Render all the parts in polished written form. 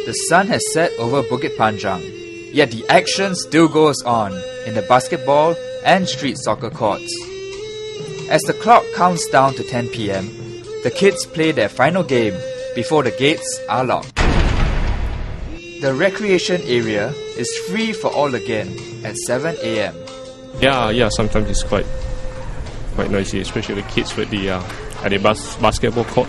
The sun has set over Bukit Panjang, yet the action still goes on in the basketball and street soccer courts. As the clock counts down to 10 p.m, the kids play their final game before the gates are locked. The recreation area is free for all again at 7 a.m. Yeah, sometimes it's quite noisy, especially the kids with the at the basketball court.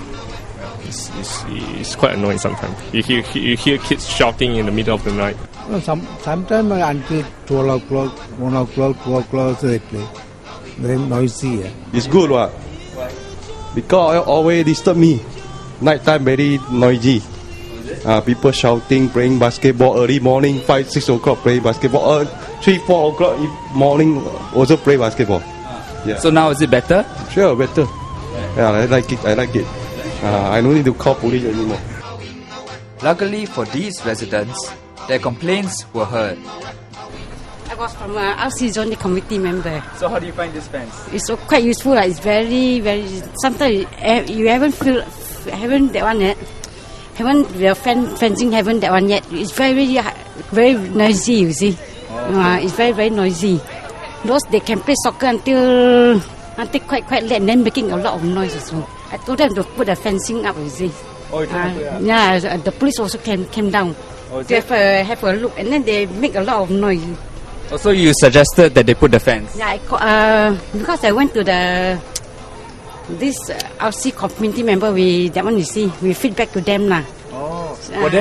It's quite annoying sometimes. You hear kids shouting in the middle of the night. Sometimes until 12 o'clock, 1 o'clock, 2 o'clock, they play. Very noisy. It's good, what? Why? Because it always disturb me. Nighttime very noisy. People shouting, playing basketball early morning, 5, 6 o'clock play basketball. 3, 4 o'clock morning also play basketball. Yeah. So now is it better? Sure, better. Yeah, I like it. I don't need to call police anymore. Luckily for these residents, their complaints were heard. I was from RC Zone committee member. So how do you find this fence? It's quite useful. It's very, very. Sometimes you haven't that one yet. Fencing haven't that one yet. It's very, very noisy. You see, it's very, very noisy. Those they can play soccer until quite late, and then making a lot of noise also. I told them to put the fencing up. You see. Oh, you yeah. The police also came down. Oh, to have a look, and then they make a lot of noise. Also, you suggested that they put the fence. Yeah, because I went to this RC community member. We feedback to them lah. Oh.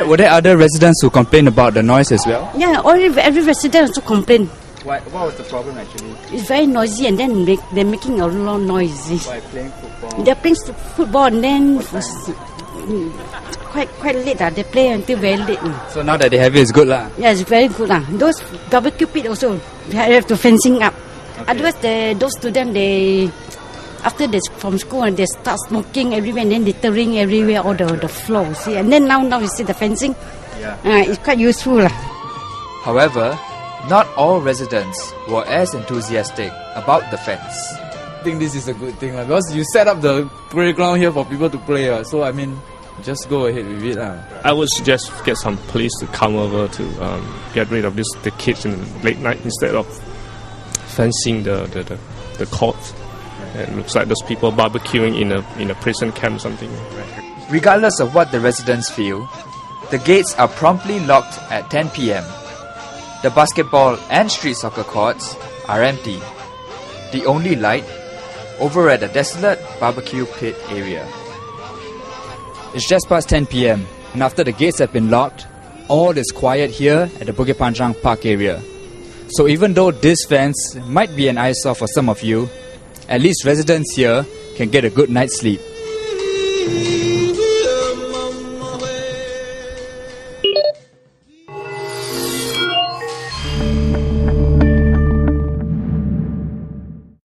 Were there other residents who complained about the noise as well? Yeah, every resident also complained. What was the problem actually? It's very noisy, and then they're making a lot of noise. By playing football? They're playing football, and then quite late. They play until very late. So now that they have it, it's good lah. Yeah, it's very good lah. Those barbecue pit also, they have to fencing up. Okay. Otherwise, those students after they from school and they start smoking everywhere, and then littering everywhere, all the floor. See, and then now you see the fencing. Yeah. It's quite useful lah. However, not all residents were as enthusiastic about the fence. I think this is a good thing because you set up the playground here for people to play. So I mean, just go ahead with it. I would suggest get some police to come over to get rid of the kids in the late night instead of fencing the court. And it looks like those people barbecuing in a prison camp or something. Regardless of what the residents feel, the gates are promptly locked at 10 p.m. The basketball and street soccer courts are empty. The only light over at the desolate barbecue pit area. It's just past 10 p.m. and after the gates have been locked, all is quiet here at the Bukit Panjang Park area. So even though this fence might be an eyesore for some of you, at least residents here can get a good night's sleep.